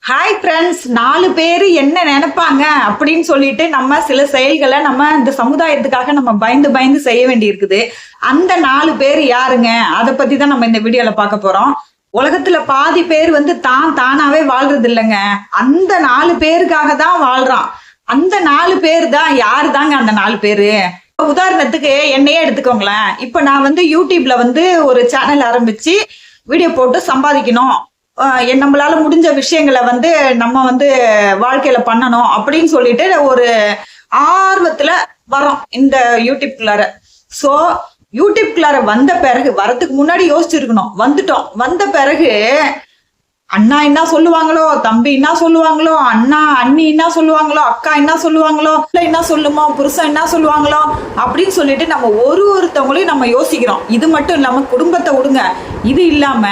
Hi friends, 4 பேர் என்ன நினைப்பாங்க அப்படின்னு சொல்லிட்டு நம்ம சில செயல்களை நம்ம இந்த சமுதாயத்துக்காக நம்ம பயந்து பயந்து செய்ய வேண்டி இருக்குது. அந்த 4 பேர் யாருங்க? அதை பத்தி தான் நம்ம இந்த வீடியோல பார்க்க போறோம். உலகத்துல பாதி பேர் தானாவே வாழ்றது இல்லைங்க. அந்த 4 பேருக்காக தான் வாழ்றான். அந்த 4 பேர் தான் யாரு தாங்க அந்த 4 பேரு? உதாரணத்துக்கு என்னையே எடுத்துக்கோங்களேன். இப்ப நான் யூடியூப்ல ஒரு சேனல் ஆரம்பிச்சு வீடியோ போட்டு சம்பாதிக்கணும், நம்மளால முடிஞ்ச விஷயங்களை நம்ம வாழ்க்கையில பண்ணணும் அப்படின்னு சொல்லிட்டு ஒரு ஆர்வத்துல வரோம் இந்த யூடியூப்குள்ளார. சோ யூடியூப்குள்ளார வந்த பிறகு, வரதுக்கு முன்னாடி யோசிச்சிருக்கணும். வந்த பிறகு அண்ணா என்ன சொல்லுவாங்களோ, தம்பி என்ன சொல்லுவாங்களோ, அண்ணா அண்ணி என்ன சொல்லுவாங்களோ, அக்கா என்ன சொல்லுவாங்களோ, என்ன சொல்லுமோ, புருஷன் என்ன சொல்லுவாங்களோ அப்படின்னு சொல்லிட்டு நம்ம ஒருத்தவங்களையும் நம்ம யோசிக்கிறோம். இது மட்டும் இல்லாம குடும்பத்தை விடுங்க, இது இல்லாம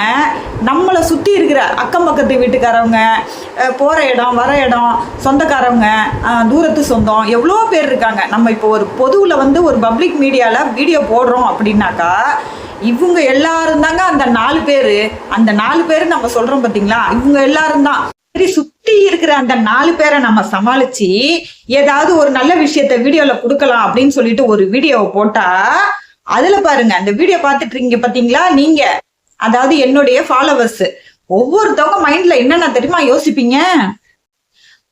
நம்மளை சுத்தி இருக்கிற அக்கம் பக்கத்து வீட்டுக்காரவங்க, போற இடம் வர இடம், சொந்தக்காரவங்க, தூரத்து சொந்தம், எவ்வளோ பேர் இருக்காங்க. நம்ம இப்போ ஒரு பொதுவில் ஒரு பப்ளிக் மீடியால வீடியோ போடுறோம் அப்படின்னாக்கா இவங்க எல்லாரும் தாங்க அந்த 4 பேரு. அந்த 4 பேரு நம்ம சொல்றோம் பாத்தீங்களா, இவங்க எல்லாரும் தான். சரி, சுத்தி இருக்கிற அந்த 4 பேரை நம்ம சமாளிச்சு ஏதாவது ஒரு நல்ல விஷயத்த வீடியோல கொடுக்கலாம் அப்படின்னு சொல்லிட்டு ஒரு வீடியோவை போட்டா, அதுல பாருங்க, அந்த வீடியோ பார்த்துட்டு இருக்கீங்க பாத்தீங்களா நீங்க, அதாவது என்னுடைய ஃபாலோவர்ஸ், ஒவ்வொருத்தவங்க மைண்ட்ல என்னென்ன தெரியுமா யோசிப்பீங்க?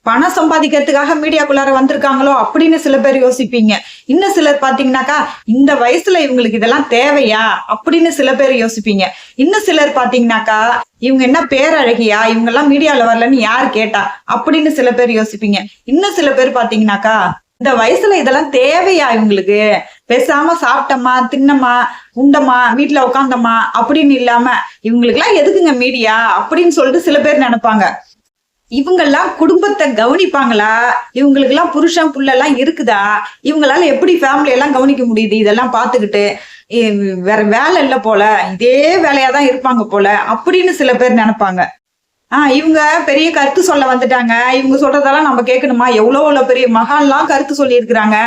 பணம் சம்பாதிக்கிறதுக்காக மீடியாக்குள்ளார வந்திருக்காங்களோ அப்படின்னு சில பேர் யோசிப்பீங்க. இன்னும் சிலர் பாத்தீங்கன்னாக்கா இந்த வயசுல இவங்களுக்கு இதெல்லாம் தேவையா அப்படின்னு சில பேர் யோசிப்பீங்க. இன்னும் சிலர் பாத்தீங்கன்னாக்கா இவங்க என்ன பேரழகியா, இவங்க எல்லாம் மீடியால வரலன்னு யாரு கேட்டா அப்படின்னு சில பேர் யோசிப்பீங்க. இன்னும் சில பேர் பாத்தீங்கன்னாக்கா இந்த வயசுல இதெல்லாம் தேவையா இவங்களுக்கு, பேசாம சாப்பிட்டமா தின்னமா உண்டமா வீட்டுல உட்காந்தமா அப்படின்னு இல்லாம இவங்களுக்கு எல்லாம் எதுக்குங்க மீடியா அப்படின்னு சொல்லிட்டு சில பேர் நினைப்பாங்க. இவங்கெல்லாம் குடும்பத்தை கவனிப்பாங்களா? இவங்களுக்கு எல்லாம் புருஷன் புள்ள எல்லாம் இருக்குதா? இவங்களால எப்படி ஃபேமிலி எல்லாம் கவனிக்க முடியுது? இதெல்லாம் பார்த்துக்கிட்டு வேற வேலை இல்லை போல, இதே வேலையாதான் இருப்பாங்க போல அப்படின்னு சில பேர் நினைப்பாங்க. இவங்க பெரிய கருத்து சொல்ல வந்துட்டாங்க, இவங்க சொல்றதெல்லாம் நம்ம கேட்கணுமா? எவ்வளவு பெரிய மகான்லாம் கருத்து சொல்லி இருக்கிறாங்க,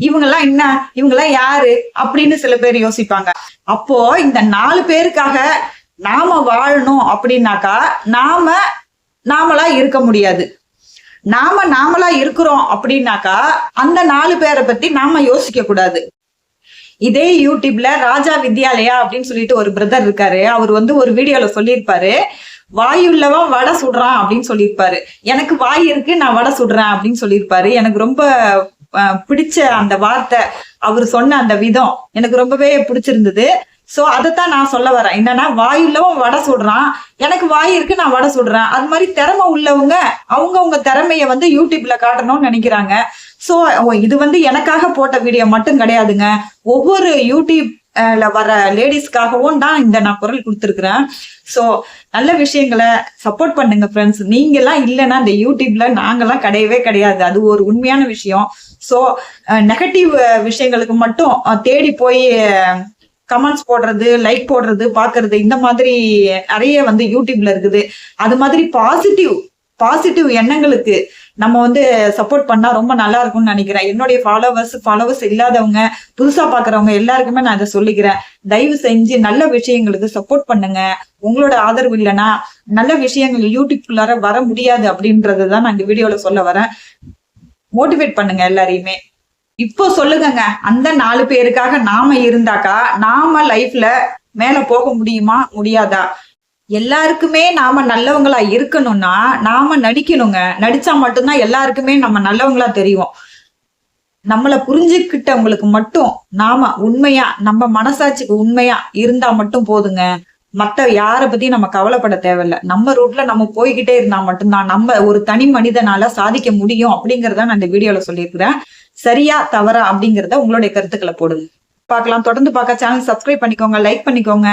இவங்கெல்லாம் என்ன, இவங்கெல்லாம் யாரு அப்படின்னு சில பேர் யோசிப்பாங்க. அப்போ இந்த 4 பேருக்காக நாம வாழணும் அப்படின்னாக்கா நாமளா இருக்க முடியாது. நாமளா இருக்கிறோம் அப்படின்னாக்கா அந்த 4 பேரை பத்தி நாம யோசிக்க கூடாது. இதே யூடியூப்ல ராஜா வித்யாலயா அப்படின்னு சொல்லிட்டு ஒரு பிரதர் இருக்காரு. அவர் ஒரு வீடியோல சொல்லியிருப்பாரு, வாயுள்ளவன் வடை சுடுறான் அப்படின்னு சொல்லியிருப்பாரு. எனக்கு வாய் இருக்கு, நான் வடை சுடுறேன் அப்படின்னு சொல்லியிருப்பாரு. எனக்கு ரொம்ப பிடிச்ச அந்த வார்த்தை, அவர் சொன்ன அந்த விதம் எனக்கு ரொம்பவே பிடிச்சிருந்தது. சோ அதைத்தான் நான் சொல்ல வரேன். என்னன்னா, வாயுள்ளவன் வடை சுடுறான், எனக்கு வாய் இருக்கு, நான் வடை சுடுறேன். அது மாதிரி திறமை உள்ளவங்க அவங்க திறமைய யூடியூப்ல காட்டணும்னு நினைக்கிறாங்க. சோ இது எனக்காக போட்ட வீடியோ மட்டும் கிடையாதுங்க. ஒவ்வொரு யூடியூப்ல வர லேடிஸ்க்காகவும் தான் நான் குரல் கொடுத்துருக்குறேன். சோ நல்ல விஷயங்களை சப்போர்ட் பண்ணுங்க ஃப்ரெண்ட்ஸ். நீங்க எல்லாம் இல்லைன்னா இந்த யூடியூப்ல நாங்கெல்லாம் கிடையவே கிடையாது. அது ஒரு உண்மையான விஷயம். சோ நெகட்டிவ் விஷயங்களுக்கு மட்டும் தேடி போய் கமெண்ட்ஸ் போடுறது, லைக் போடுறது, பாக்குறது, இந்த மாதிரி நிறைய யூடியூப்ல இருக்குது. அது மாதிரி பாசிட்டிவ் எண்ணங்களுக்கு நம்ம சப்போர்ட் பண்ணா ரொம்ப நல்லா இருக்கும்னு நினைக்கிறேன். என்னுடைய ஃபாலோவர்ஸ் இல்லாதவங்க, புதுசா பாக்குறவங்க எல்லாருக்குமே நான் இதை சொல்லிக்கிறேன். தயவு செஞ்சு நல்ல விஷயங்களுக்கு சப்போர்ட் பண்ணுங்க. உங்களோட ஆதரவு இல்லைன்னா நல்ல விஷயங்கள் யூடியூப்குள்ளார வர முடியாது அப்படின்றதுதான் நான் இந்த வீடியோல சொல்ல வரேன். மோட்டிவேட் பண்ணுங்க எல்லாரையுமே. இப்போ சொல்லுங்க, அந்த 4 பேருக்காக நாம இருந்தாக்கா நாம லைஃப்ல மேல போக முடியுமா, முடியாதா? எல்லாருக்குமே நாம நல்லவங்களா இருக்கணும்னா நாம நடிக்கணுங்க. நடிச்சா மட்டும்தான் எல்லாருக்குமே நம்ம நல்லவங்களா தெரியும். நம்மளை புரிஞ்சுக்கிட்டவங்களுக்கு மட்டும் நாம உண்மையா, நம்ம மனசாட்சிக்கு உண்மையா இருந்தா மட்டும் போதுங்க. மத்த யாரை பத்தியும் நம்ம கவலைப்பட தேவையில்ல. நம்ம ரூட்ல நம்ம போய்கிட்டே இருந்தா மட்டும்தான் நம்ம ஒரு தனி மனிதனால சாதிக்க முடியும் அப்படிங்கறத நான் இந்த வீடியோல சொல்லியிருக்கிறேன். சரியா தவறா அப்படிங்கறத உங்களுடைய கருத்துக்களை போடுங்க. பார்க்கலாம். தொடர்ந்து பார்க்க சேனல் சப்ஸ்கிரைப் பண்ணிக்கோங்க, லைக் பண்ணிக்கோங்க.